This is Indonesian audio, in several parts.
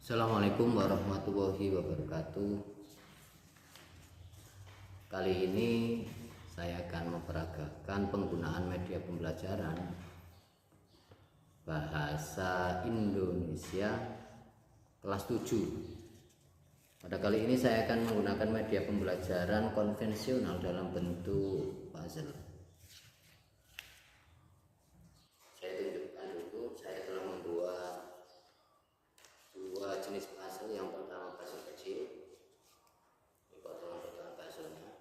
Assalamualaikum warahmatullahi wabarakatuh. Kali ini saya akan memperagakan penggunaan media pembelajaran bahasa Indonesia kelas 7. Pada kali ini saya akan menggunakan media pembelajaran konvensional dalam bentuk puzzle. Saya tunjukkan dulu, saya telah membuat dua jenis puzzle. Yang pertama puzzle kecil, ini potongan-potongan puzzle-nya.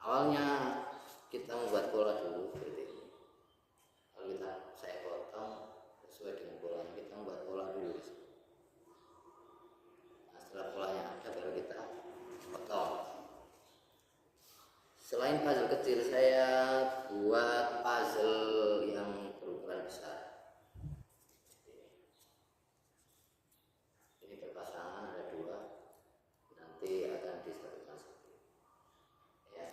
Awalnya kita membuat pola dulu seperti ini. Lalu saya potong sesuai dengan polanya. Kita membuat pola dulu. Nah, setelah polanya ada baru kita potong. Selain puzzle kecil, saya buat puzzle yang berukuran besar. Ini berpasangan, ada dua, nanti akan disatukan satu. Ya.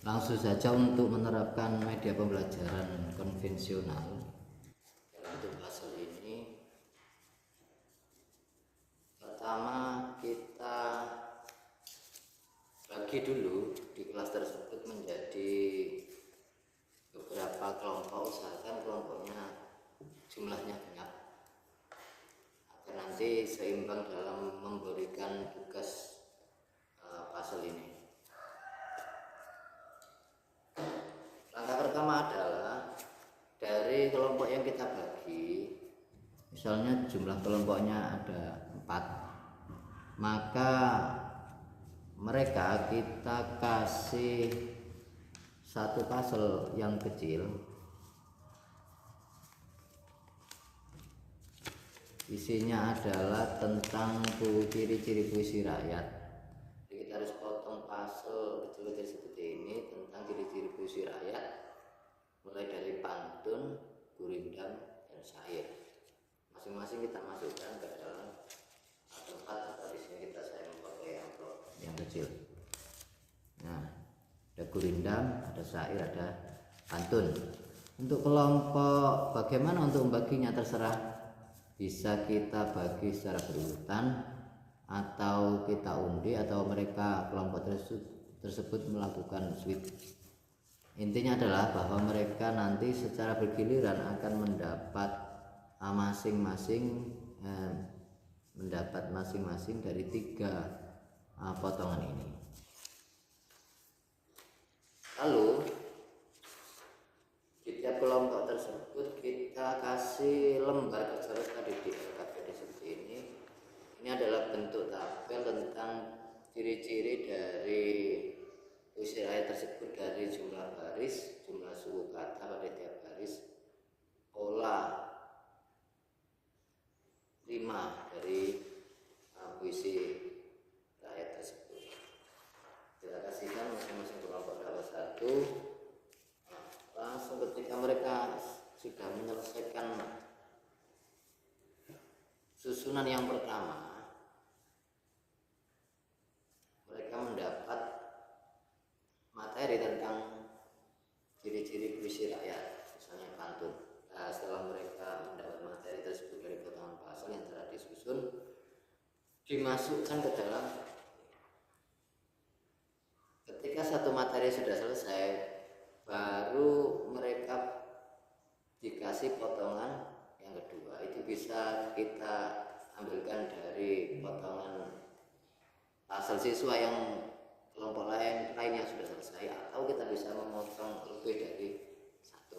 Langsung saja untuk menerapkan media pembelajaran konvensional dalam bentuk puzzle ini. Pertama, kita bagi dulu di kelas tersebut menjadi beberapa kelompok. Usahakan kelompoknya jumlahnya banyak agar nanti seimbang dalam memberikan tugas puzzle ini. Langkah pertama adalah dari kelompok yang kita bagi, misalnya jumlah kelompoknya ada 4, maka mereka kita kasih satu puzzle yang kecil. Isinya adalah tentang ciri-ciri puisi rakyat. Jadi kita harus potong puzzle kecil-kecil seperti ini tentang ciri-ciri puisi rakyat, mulai dari pantun, gurindam, dan syair. Masing-masing kita masukkan ke dalam tempat, atau di sini saya memakai yang kecil. Nah, ada gurindam, ada syair, ada pantun. Untuk kelompok bagaimana untuk membaginya terserah. Bisa kita bagi secara berurutan, atau kita undi, atau mereka kelompok tersebut melakukan switch. Intinya adalah bahwa mereka nanti secara bergiliran akan mendapat masing-masing dari 3 potongan ini. Lalu di tiap kelompok tersebut kita kasih lembar kerja di LKPD seperti ini. Ini adalah bentuk tabel tentang ciri-ciri dari puisi rakyat tersebut, dari jumlah baris, jumlah suku kata pada tiap baris, pola 5 dari puisi rakyat tersebut. Kita kasihkan masing-masing kelompok dapat 1. Langsung ketika mereka sudah menyelesaikan susunan yang pertama, mereka mendapat materi tentang ciri-ciri puisi rakyat, misalnya pantun. Nah, setelah mereka mendapat materi tersebut dari potongan puzzle yang telah disusun, dimasukkan ke dalam. Ketika satu materi sudah selesai, baru mereka dikasih potongan yang kedua. Itu bisa kita ambilkan dari potongan puzzle siswa yang kelompok lainnya sudah selesai, atau kita bisa memotong lebih dari 1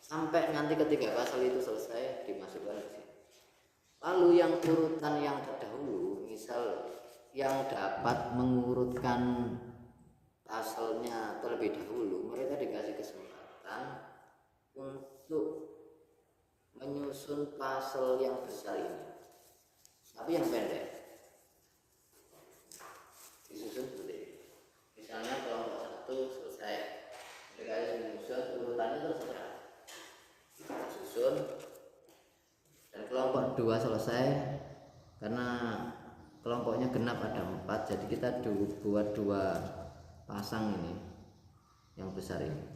sampai nanti ketika puzzle itu selesai dimasukkan ke sini. Lalu yang urutan yang terdahulu, misal yang dapat mengurutkan puzzle-nya terlebih dahulu, mereka dikasih kesempatan untuk menyusun puzzle yang besar ini, tapi yang pendek. Disusun seperti ini. Misalnya kelompok 1 selesai, mereka menyusun urutannya terserah. 2 selesai karena kelompoknya genap ada 4, jadi kita buat 2 pasang ini yang besar ini.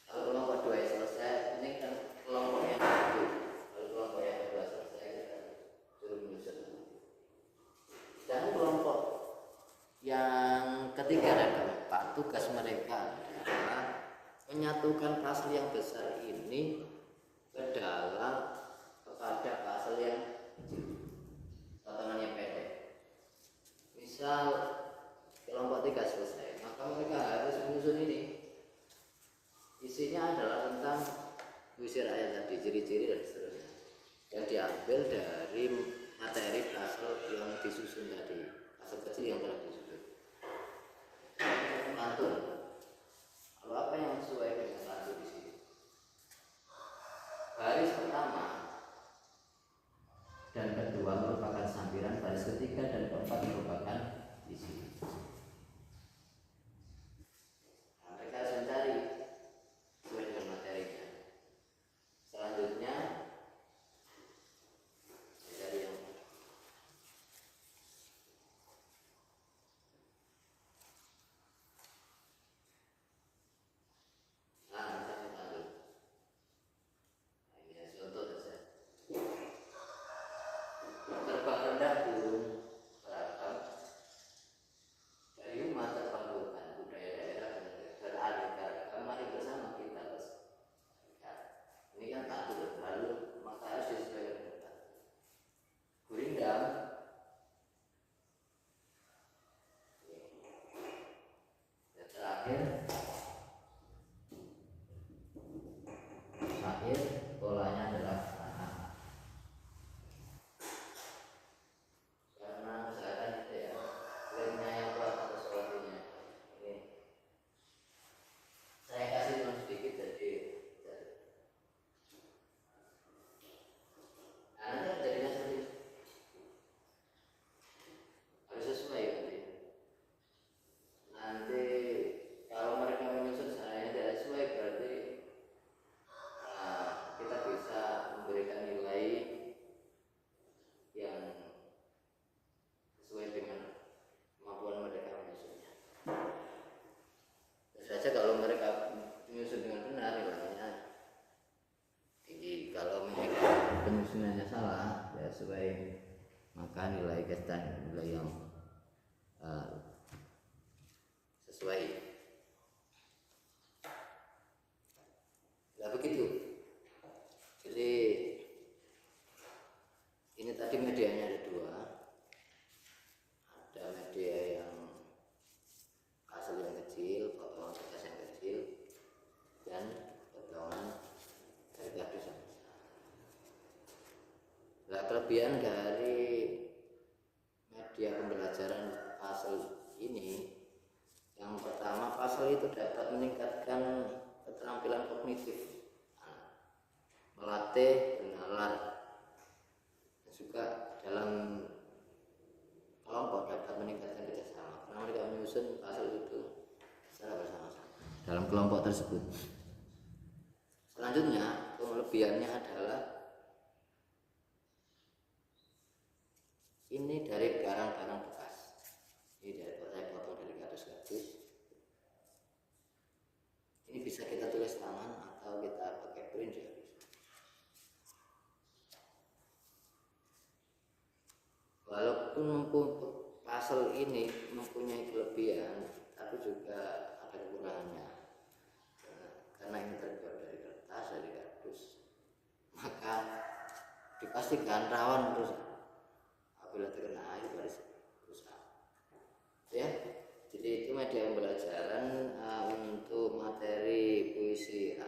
Kalau kelompok 2 selesai, ini kan kelompok yang 1. Kalau kelompok yang kedua selesai, kita suruh menyusun. Dan kelompok yang ketiga dan keempat, tugas mereka adalah menyatukan pasal yang besar ini kepada pasal yang kecil, potongannya pendek. Misal kelompok 3 selesai, maka mereka harus menyusun ini. Isinya adalah tentang puisi rakyat tadi, ciri-ciri dan seterusnya, yang diambil dari materi pasal yang disusun tadi, pasal kecil yang telah disusun. Pantun. Kalau apa yang sesuai dengan pantun di sini? Baris pertama dan kedua merupakan sampiran, baris ketiga dan keempat merupakan isi. Nah, mereka harus mencari sesuai dengan materinya. Selanjutnya mencari yang syair, polanya adalah karena misalkan itu ya, lemnya yang kuat atau sepertinya ini saya kasih cuma sedikit jadi nanti jadinya seperti harus sesuai nanti kalau mereka menyusun saya tidak sesuai berarti kita bisa memberikan nilai yang sesuai dengan kemampuan mereka menyusunnya. Tentu saja kalau mereka menyusun dengan benar nilainya tinggi. Kalau mereka penyusunannya salah, ya sesuai, maka nilai kita nilai yang sesuai. Nah begitu. Jadi ini tadi medianya ada 2. Ada media yang hasil yang kecil, potongan kertas yang kecil, dan potongan dari kardus yang besar. Nah, kelebihan dari media pembelajaran pasal ini, yang pertama, pasal itu dapat meningkatkan keterampilan kognitif, melatih bernalar, dan juga dalam kelompok dapat meningkatkan kerjasama karena mereka menyusun pasal itu secara bersama-sama dalam kelompok tersebut. Selanjutnya, kelebihannya adalah ini dari barang-barang bekas. Ini dari saya potong dari kardus-kardus. Ini bisa kita tulis tangan atau kita pakai print juga bisa. Walaupun pasal ini mempunyai kelebihan, tapi juga ada kekurangannya. Karena ini terbuat dari kertas, dari kardus, maka dipastikan rawan rusak apabila terkena air baris rusak. Ya, jadi itu media pembelajaran untuk materi puisi